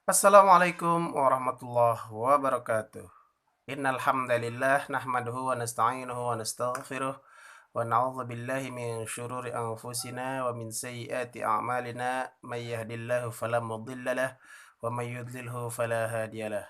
Assalamualaikum warahmatullahi wabarakatuh. Innal hamdalillah nahmaduhu wa nasta'inuhu wa nastaghfiruh wa na'udzu billahi min syururi anfusina wa min sayyiati a'malina may yahdihillahu fala mudilla lah wa may yudlilhu fala hadiyalah.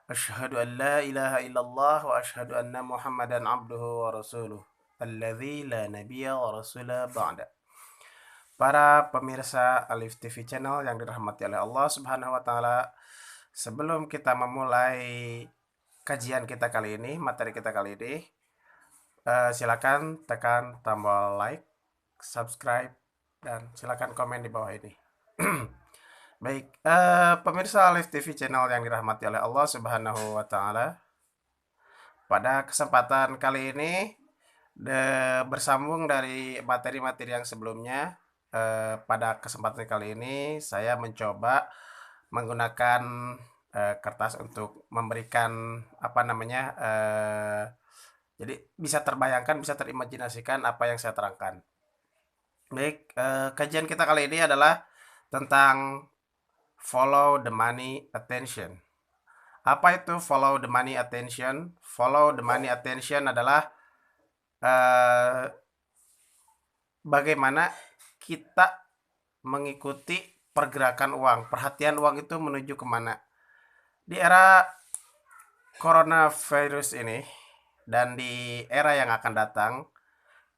Asyhadu an la ilaha illallah wa asyhadu anna Muhammadan abduhu wa rasuluh. Alladzi la nabiyya wa rasula ba'da. Para pemirsa Alif TV Channel yang dirahmati oleh Allah Subhanahu wa taala, sebelum kita memulai kajian kita kali ini, materi kita kali ini, silakan tekan tombol like, subscribe, dan silakan komen di bawah ini. Baik, pemirsa Alif TV Channel yang dirahmati oleh Allah Subhanahu wa taala, pada kesempatan kali ini bersambung dari materi-materi yang sebelumnya. Pada kesempatan kali ini saya mencoba menggunakan kertas untuk memberikan apa namanya, jadi bisa terbayangkan, bisa terimajinasikan apa yang saya terangkan. Baik, kajian kita kali ini adalah tentang follow the money attention. Apa itu follow the money attention? Follow the money attention adalah bagaimana kita mengikuti pergerakan uang, perhatian uang itu menuju kemana. Di era coronavirus ini dan di era yang akan datang,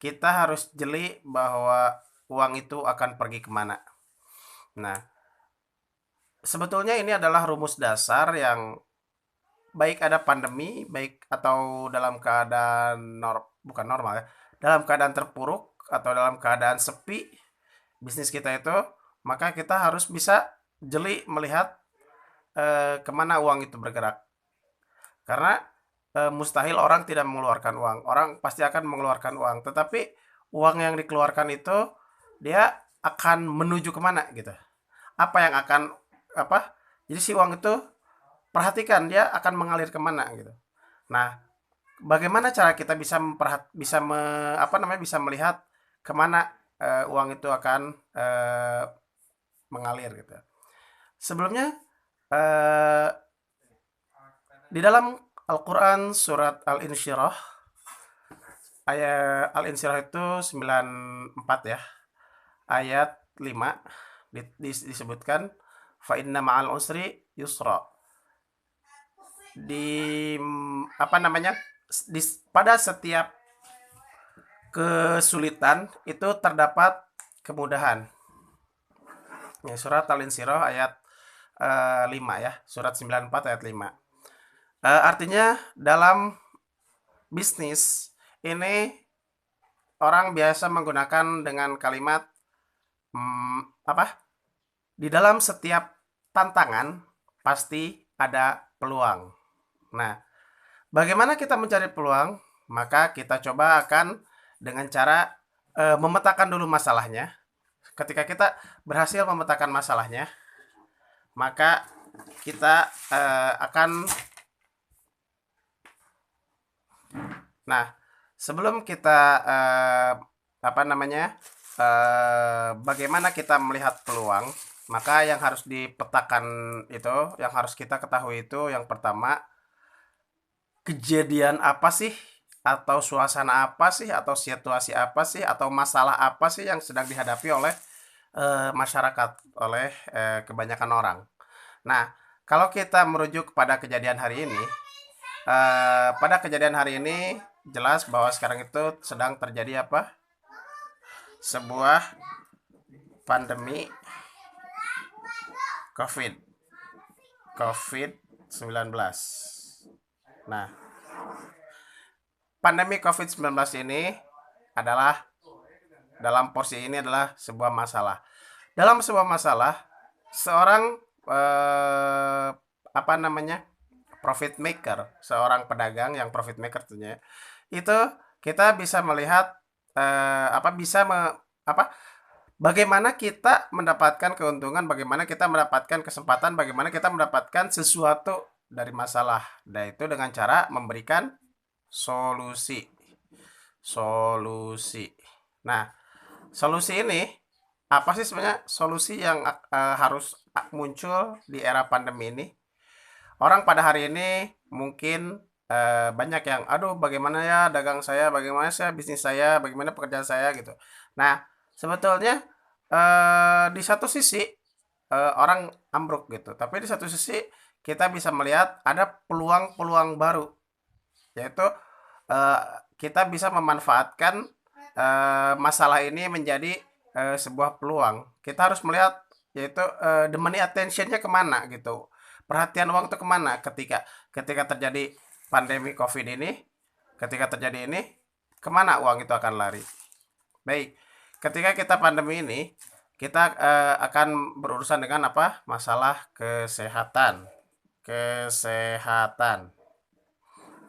kita harus jeli bahwa uang itu akan pergi kemana. Nah, sebetulnya ini adalah rumus dasar yang baik ada pandemi, baik atau dalam keadaan bukan normal ya, dalam keadaan terpuruk atau dalam keadaan sepi, bisnis kita itu, maka kita harus bisa jeli melihat kemana uang itu bergerak. Karena mustahil orang tidak mengeluarkan uang. Orang pasti akan mengeluarkan uang. Tetapi uang yang dikeluarkan itu dia akan menuju kemana gitu. Apa yang akan apa? Jadi si uang itu perhatikan dia akan mengalir kemana gitu. Nah, bagaimana cara kita bisa bisa melihat kemana uang itu akan mengalir gitu. Sebelumnya eh, di dalam Al-Quran surat Al-Insyirah, ayat Al-Insyirah itu 94 ya, ayat 5 disebutkan fa inna ma'al usri yusra. Di apa namanya? Pada setiap kesulitan itu terdapat kemudahan. Ya, surat Al-Insyirah ayat 5 ya, surat 94 ayat 5. Artinya dalam bisnis ini orang biasa menggunakan dengan kalimat apa? Di dalam setiap tantangan pasti ada peluang. Nah, bagaimana kita mencari peluang? Maka kita coba akan dengan cara memetakan dulu masalahnya. Ketika kita berhasil memetakan masalahnya, maka kita akan nah, sebelum kita apa namanya? Bagaimana kita melihat peluang, maka yang harus dipetakan itu, yang harus kita ketahui itu yang pertama, kejadian apa sih atau suasana apa sih atau situasi apa sih atau masalah apa sih yang sedang dihadapi oleh masyarakat, oleh kebanyakan orang. Nah, kalau kita merujuk pada kejadian hari ini, pada kejadian hari ini jelas bahwa sekarang itu sedang terjadi apa? Sebuah pandemi COVID. COVID-19. Nah, pandemi COVID-19 ini adalah dalam porsi ini adalah sebuah masalah. Dalam sebuah masalah, seorang apa namanya? Profit maker, seorang pedagang yang profit maker tentunya. Itu kita bisa melihat apa bagaimana kita mendapatkan keuntungan, bagaimana kita mendapatkan kesempatan, bagaimana kita mendapatkan sesuatu dari masalah. Dan itu dengan cara memberikan solusi. Solusi. Nah, solusi ini apa sih sebenarnya solusi yang harus muncul di era pandemi ini? Orang pada hari ini mungkin banyak yang, aduh bagaimana ya dagang saya, bagaimana saya bisnis saya, bagaimana pekerjaan saya gitu. Nah, sebetulnya di satu sisi orang ambruk gitu, tapi di satu sisi kita bisa melihat ada peluang-peluang baru, yaitu eh, kita bisa memanfaatkan masalah ini menjadi sebuah peluang. Kita harus melihat yaitu the money attentionnya kemana gitu. Perhatian uang itu kemana ketika ketika terjadi pandemi COVID ini, ketika terjadi ini, kemana uang itu akan lari? Baik, ketika kita pandemi ini, kita akan berurusan dengan apa? Masalah kesehatan. Kesehatan.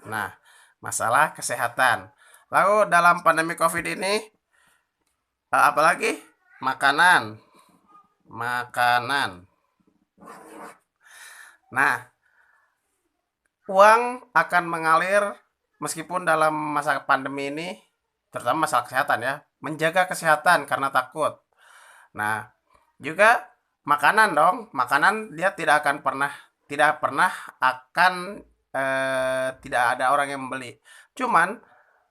Nah, masalah kesehatan. Lalu dalam pandemi COVID ini, apalagi makanan, makanan. Nah, uang akan mengalir meskipun dalam masa pandemi ini, terutama masalah kesehatan ya, menjaga kesehatan karena takut. Nah, juga makanan dong, makanan dia tidak pernah akan tidak ada orang yang membeli. Cuman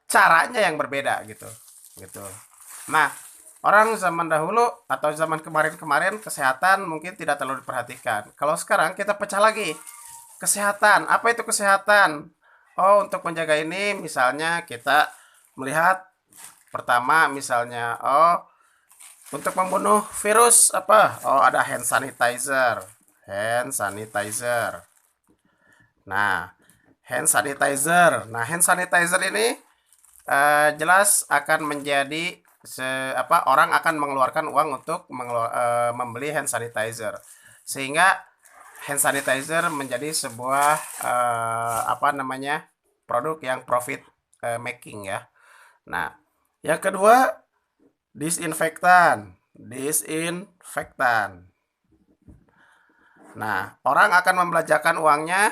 caranya yang berbeda gitu. Gitu. Nah, orang zaman dahulu atau zaman kemarin-kemarin kesehatan mungkin tidak terlalu diperhatikan. Kalau sekarang kita pecah lagi. Kesehatan, apa itu kesehatan? Oh, untuk menjaga ini misalnya kita melihat pertama misalnya, oh, untuk membunuh virus apa? Oh, ada hand sanitizer. Hand sanitizer. Nah, hand sanitizer. Nah, hand sanitizer ini jelas akan menjadi orang akan mengeluarkan uang untuk membeli hand sanitizer. Sehingga hand sanitizer menjadi sebuah apa namanya? Produk yang profit making ya. Nah, yang kedua disinfektan. Disinfektan. Nah, orang akan membelanjakan uangnya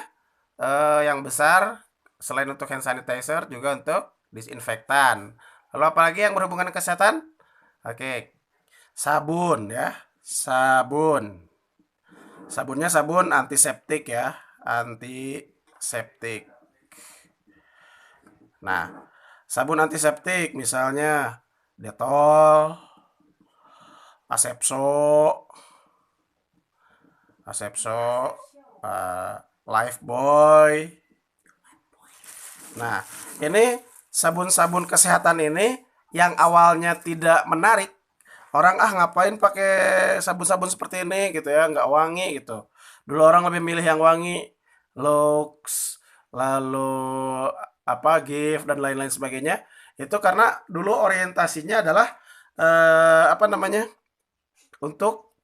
yang besar selain untuk hand sanitizer juga untuk disinfektan. Lalu apalagi yang berhubungan dengan kesehatan? Oke, sabun ya, sabun. Sabunnya sabun antiseptik ya, antiseptik. Nah, sabun antiseptik misalnya Dettol, Asepso, Asepso, uh, Lifebuoy. Nah, ini sabun-sabun kesehatan ini yang awalnya tidak menarik. Orang ngapain pakai sabun-sabun seperti ini gitu ya, nggak wangi gitu. Dulu orang lebih milih yang wangi, Lux, lalu apa Gift dan lain-lain sebagainya. Itu karena dulu orientasinya adalah apa namanya? Untuk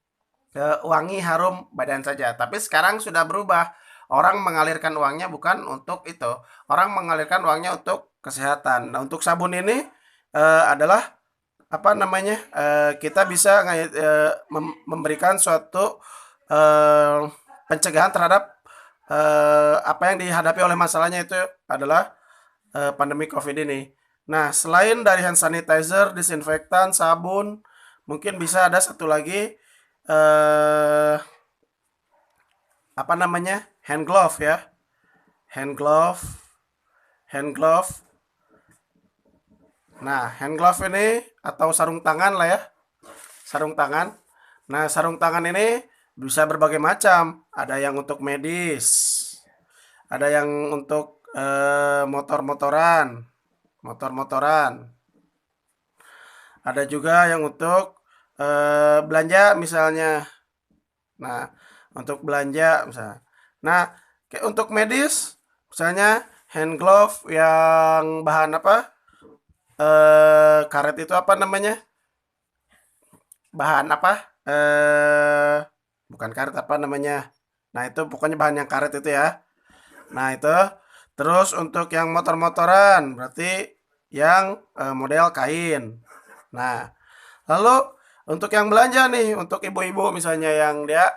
wangi harum badan saja. Tapi sekarang sudah berubah. Orang mengalirkan uangnya bukan untuk itu. Orang mengalirkan uangnya untuk kesehatan. Nah, untuk sabun ini adalah apa namanya? Kita bisa memberikan suatu pencegahan terhadap apa yang dihadapi oleh masalahnya itu adalah pandemi COVID ini. Nah, selain dari hand sanitizer, disinfektan, sabun, mungkin bisa ada satu lagi eh apa namanya? Hand glove ya. Hand glove, hand glove. Nah, hand glove ini atau sarung tangan lah ya. Sarung tangan. Nah, sarung tangan ini bisa berbagai macam. Ada yang untuk medis, ada yang untuk motor-motoran, motor-motoran. Ada juga yang untuk belanja misalnya. Nah, untuk belanja misalnya. Nah, untuk medis misalnya hand glove yang bahan apa? Karet itu apa namanya? Bahan apa? Bukan karet apa namanya? Nah, itu pokoknya bahan yang karet itu ya. Nah, itu. Terus untuk yang motor-motoran berarti yang model kain. Nah, lalu untuk yang belanja nih, untuk ibu-ibu misalnya yang dia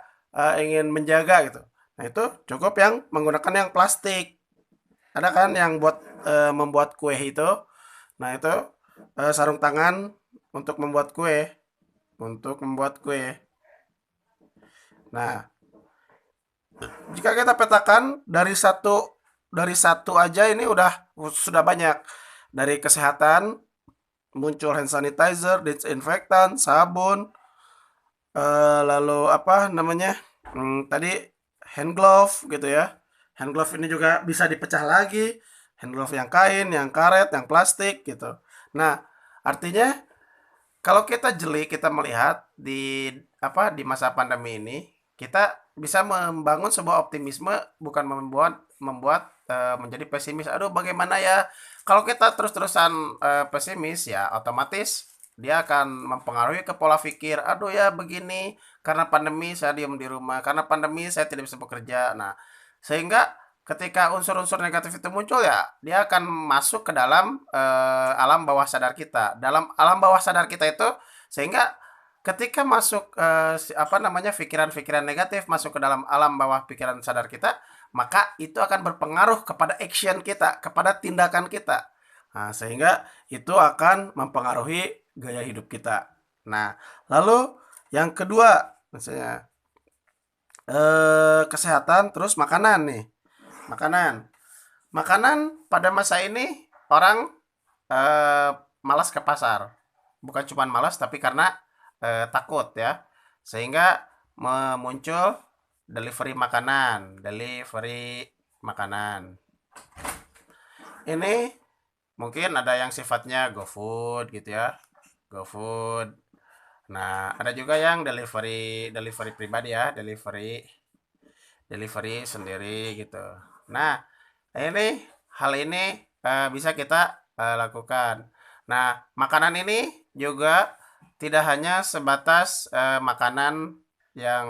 ingin menjaga gitu. Nah, itu cukup yang menggunakan yang plastik. Ada kan yang buat membuat kue itu. Nah, itu sarung tangan untuk membuat kue. untuk membuat kue. Nah, jika kita petakan dari satu aja ini sudah banyak. Dari kesehatan muncul hand sanitizer, disinfektan, sabun, lalu apa namanya? Tadi hand glove gitu ya. Hand glove ini juga bisa dipecah lagi. Hand glove yang kain, yang karet, yang plastik gitu. Nah, artinya kalau kita jeli, kita melihat di masa pandemi ini, kita bisa membangun sebuah optimisme, bukan membuat menjadi pesimis. Aduh, bagaimana ya? Kalau kita terus-terusan pesimis, ya otomatis dia akan mempengaruhi ke pola pikir. Aduh ya, begini karena pandemi saya diam di rumah, karena pandemi saya tidak bisa bekerja. Nah, sehingga ketika unsur-unsur negatif itu muncul, ya dia akan masuk ke dalam alam bawah sadar kita. Dalam alam bawah sadar kita itu, sehingga ketika masuk apa namanya, pikiran-pikiran negatif masuk ke dalam alam bawah pikiran sadar kita, maka itu akan berpengaruh kepada action kita, kepada tindakan kita. Nah, sehingga itu akan mempengaruhi gaya hidup kita. Nah, lalu yang kedua, misalnya kesehatan, terus makanan nih. Makanan. Makanan pada masa ini orang eh, malas ke pasar. Bukan cuma malas, tapi karena takut ya. Sehingga muncul delivery makanan. Ini mungkin ada yang sifatnya GoFood gitu ya. GoFood. Nah, ada juga yang delivery delivery pribadi ya, delivery delivery sendiri gitu. Nah, ini hal ini bisa kita lakukan. Nah, makanan ini juga tidak hanya sebatas makanan yang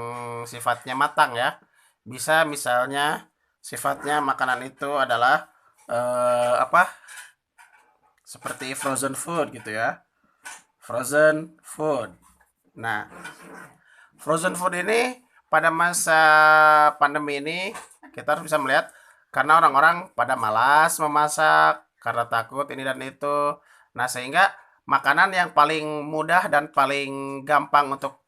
sifatnya matang ya. Bisa misalnya sifatnya makanan itu adalah apa? Seperti frozen food gitu ya. Frozen food. Nah, frozen food ini pada masa pandemi ini kita harus bisa melihat karena orang-orang pada malas memasak karena takut ini dan itu. Nah, sehingga makanan yang paling mudah dan paling gampang untuk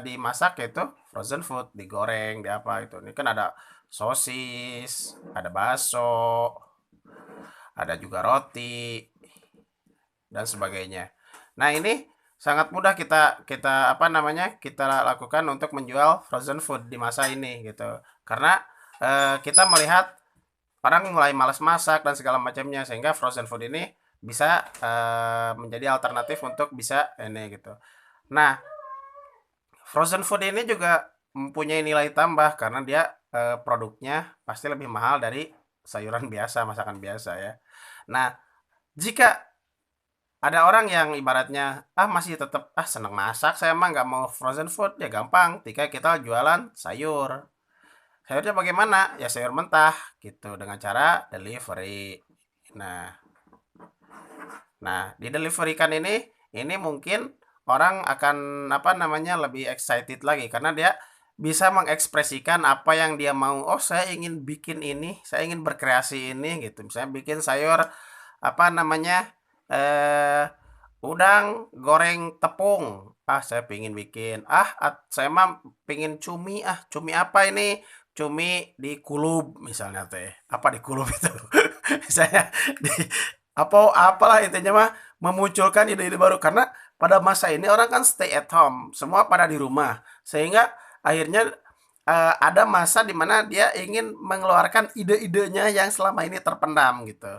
dimasak yaitu frozen food, digoreng, di apa itu. Ini kan ada sosis, ada bakso, ada juga roti dan sebagainya. Nah, ini sangat mudah kita kita apa namanya, kita lakukan untuk menjual frozen food di masa ini gitu. Karena kita melihat orang mulai malas masak dan segala macamnya, sehingga frozen food ini bisa menjadi alternatif untuk bisa ini gitu. Nah, frozen food ini juga mempunyai nilai tambah karena dia produknya pasti lebih mahal dari sayuran biasa, masakan biasa ya. Nah, jika ada orang yang ibaratnya masih tetap seneng masak, saya mah nggak mau frozen food, ya gampang ketika kita jualan sayur. Sayurnya bagaimana? Ya sayur mentah gitu dengan cara delivery. Nah, di delivery kan ini mungkin orang akan apa namanya, lebih excited lagi karena dia bisa mengekspresikan apa yang dia mau. Oh, saya ingin bikin ini, saya ingin berkreasi ini gitu. Misalnya bikin sayur apa namanya, eh udang goreng tepung. Saya pingin bikin. Saya mah pingin cumi. Cumi apa ini? Cumi di kulub misalnya teh. Apa di kulub itu? Misalnya di apa apalah intinya mah memunculkan ide-ide baru karena pada masa ini orang kan stay at home, semua pada di rumah. Sehingga akhirnya ada masa di mana dia ingin mengeluarkan ide-idenya yang selama ini terpendam gitu.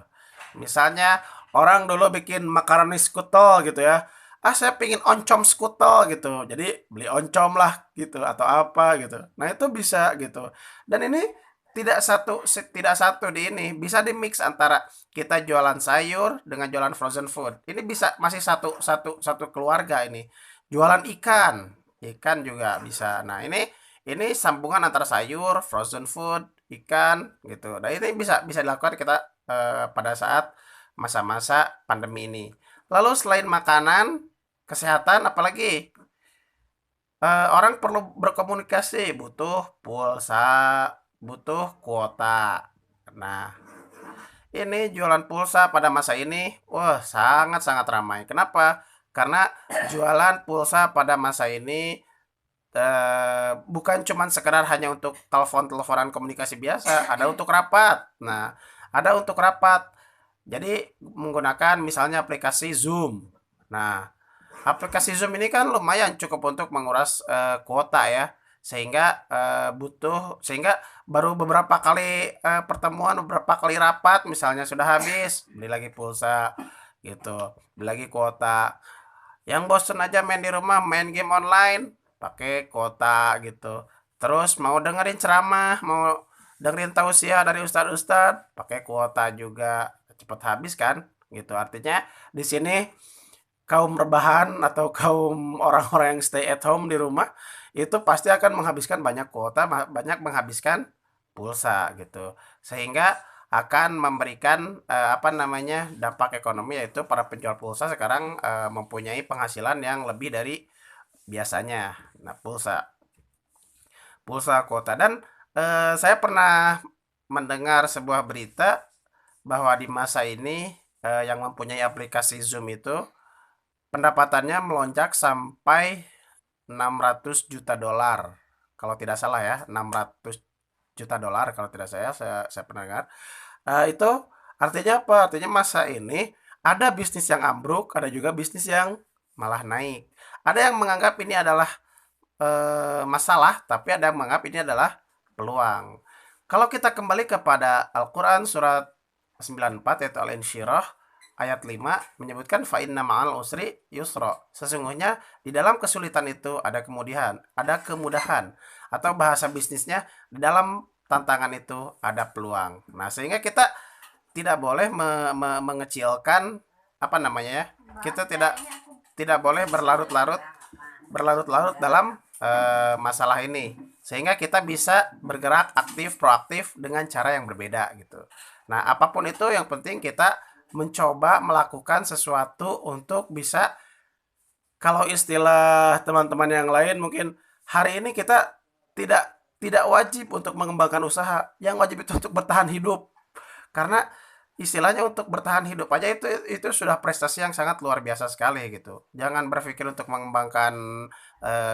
Misalnya orang dulu bikin makaroni skutel gitu ya. Saya pingin oncom skutel gitu. Jadi beli oncom lah gitu atau apa gitu. Nah, itu bisa gitu. Dan ini tidak satu di ini, bisa di mix antara kita jualan sayur dengan jualan frozen food. Ini bisa masih satu satu satu keluarga ini. Jualan ikan. Ikan juga bisa. Nah, ini sambungan antara sayur, frozen food, ikan gitu. Nah, ini bisa bisa dilakukan kita pada saat masa-masa pandemi ini. Lalu selain makanan, kesehatan, apalagi orang perlu berkomunikasi, butuh pulsa, butuh kuota. Nah, ini jualan pulsa pada masa ini, wah sangat-sangat ramai. Kenapa? Karena jualan pulsa pada masa ini bukan cuman sekedar hanya untuk telepon-teleponan komunikasi biasa, ada untuk rapat. Nah, ada untuk rapat. Jadi menggunakan misalnya aplikasi Zoom. Nah, aplikasi Zoom ini kan lumayan cukup untuk menguras kuota ya, sehingga baru beberapa kali pertemuan, beberapa kali rapat misalnya sudah habis, beli lagi pulsa gitu, beli lagi kuota. Yang bosen aja main di rumah, main game online, pakai kuota gitu. Terus mau dengerin ceramah, mau dengerin tausiah dari ustadz-ustadz, pakai kuota juga. Cepet habis kan? Gitu. Artinya di sini kaum rebahan atau kaum orang-orang yang stay at home di rumah itu pasti akan menghabiskan banyak kuota, banyak menghabiskan pulsa gitu. Sehingga akan memberikan apa namanya dampak ekonomi, yaitu para penjual pulsa sekarang mempunyai penghasilan yang lebih dari biasanya. Nah, pulsa kuota dan saya pernah mendengar sebuah berita bahwa di masa ini yang mempunyai aplikasi Zoom itu pendapatannya melonjak sampai 600 juta dolar. Kalau tidak salah ya, 600 juta dolar kalau tidak saya pernah dengar. Itu artinya apa? Artinya masa ini ada bisnis yang ambruk, ada juga bisnis yang malah naik. Ada yang menganggap ini adalah masalah, tapi ada yang menganggap ini adalah peluang. Kalau kita kembali kepada Al-Quran surat 94 yaitu Al-Insyirah ayat 5 menyebutkan fa inna ma'al usri yusra. Sesungguhnya di dalam kesulitan itu ada kemudahan atau bahasa bisnisnya di dalam tantangan itu ada peluang. Nah, sehingga kita tidak boleh mengecilkan apa namanya ya. Kita tidak boleh berlarut-larut dalam masalah ini, sehingga kita bisa bergerak aktif proaktif dengan cara yang berbeda gitu. Nah, apapun itu yang penting kita mencoba melakukan sesuatu untuk bisa, kalau istilah teman-teman yang lain mungkin, hari ini kita tidak tidak wajib untuk mengembangkan usaha, yang wajib itu untuk bertahan hidup. Karena istilahnya untuk bertahan hidup aja itu sudah prestasi yang sangat luar biasa sekali gitu. Jangan berpikir untuk mengembangkan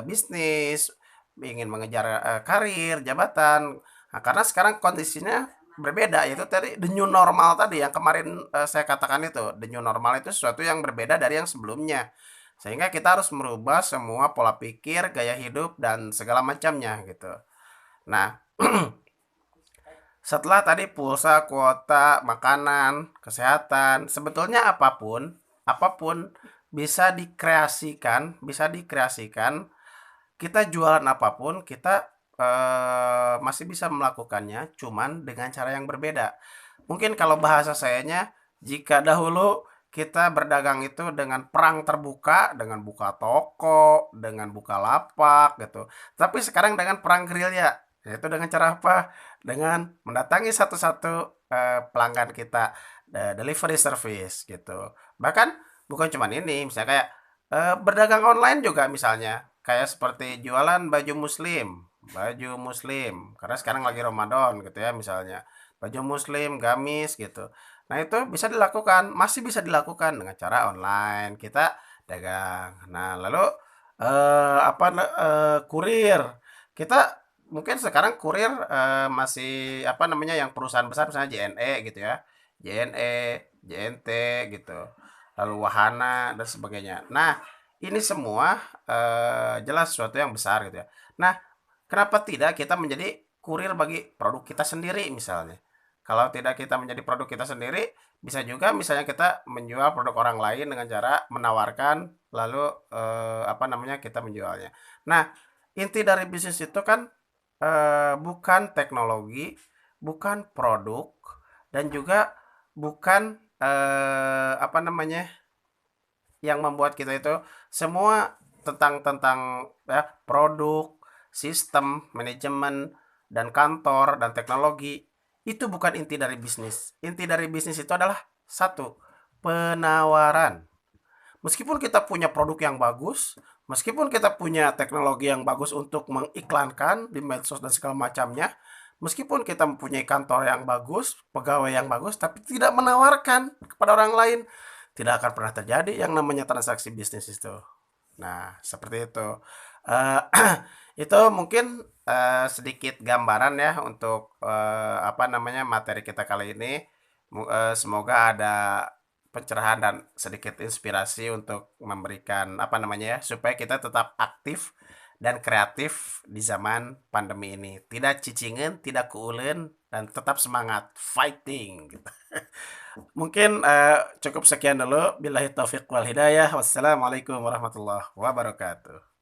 bisnis, ingin mengejar karir, jabatan. Nah, karena sekarang kondisinya berbeda, yaitu tadi the new normal tadi yang kemarin saya katakan itu. The new normal itu sesuatu yang berbeda dari yang sebelumnya. Sehingga kita harus merubah semua pola pikir, gaya hidup dan segala macamnya gitu. Nah, setelah tadi pulsa, kuota, makanan, kesehatan, sebetulnya apapun bisa dikreasikan. Kita jualan apapun, kita masih bisa melakukannya, cuman dengan cara yang berbeda. Mungkin kalau bahasa sayanya, jika dahulu kita berdagang itu dengan perang terbuka, dengan buka toko, dengan buka lapak gitu. Tapi sekarang dengan perang gerilya, yaitu dengan cara apa? Dengan mendatangi satu-satu pelanggan kita, delivery service gitu. Bahkan bukan cuma ini, misalnya kayak berdagang online juga misalnya, kayak seperti jualan baju muslim, karena sekarang lagi Ramadan gitu ya misalnya, baju muslim, gamis gitu. Nah, itu masih bisa dilakukan dengan cara online, kita dagang. Nah, lalu kurir. Kita mungkin sekarang kurir masih apa namanya yang perusahaan besar misalnya JNE gitu ya. JNE, JNT gitu. Lalu Wahana dan sebagainya. Nah, ini semua jelas sesuatu yang besar gitu ya. Nah, kenapa tidak kita menjadi kurir bagi produk kita sendiri misalnya? Kalau tidak kita menjadi produk kita sendiri, bisa juga misalnya kita menjual produk orang lain dengan cara menawarkan, lalu apa namanya kita menjualnya. Nah, inti dari bisnis itu kan bukan teknologi, bukan produk, dan juga bukan apa namanya yang membuat kita itu semua tentang tentang ya, produk, sistem, manajemen, dan kantor dan teknologi itu bukan inti dari bisnis. Inti dari bisnis itu adalah satu, penawaran. Meskipun kita punya produk yang bagus, meskipun kita punya teknologi yang bagus untuk mengiklankan di medsos dan segala macamnya, meskipun kita mempunyai kantor yang bagus, pegawai yang bagus, tapi tidak menawarkan kepada orang lain, tidak akan pernah terjadi yang namanya transaksi bisnis itu. Nah, seperti itu. Eh, itu mungkin sedikit gambaran ya untuk apa namanya materi kita kali ini. Semoga ada pencerahan dan sedikit inspirasi untuk memberikan apa namanya ya supaya kita tetap aktif dan kreatif di zaman pandemi ini. Tidak cicingen, tidak kuulen, dan tetap semangat fighting. Gitu. Mungkin cukup sekian dulu. Billahi taufiq wal hidayah. Wassalamualaikum warahmatullahi wabarakatuh.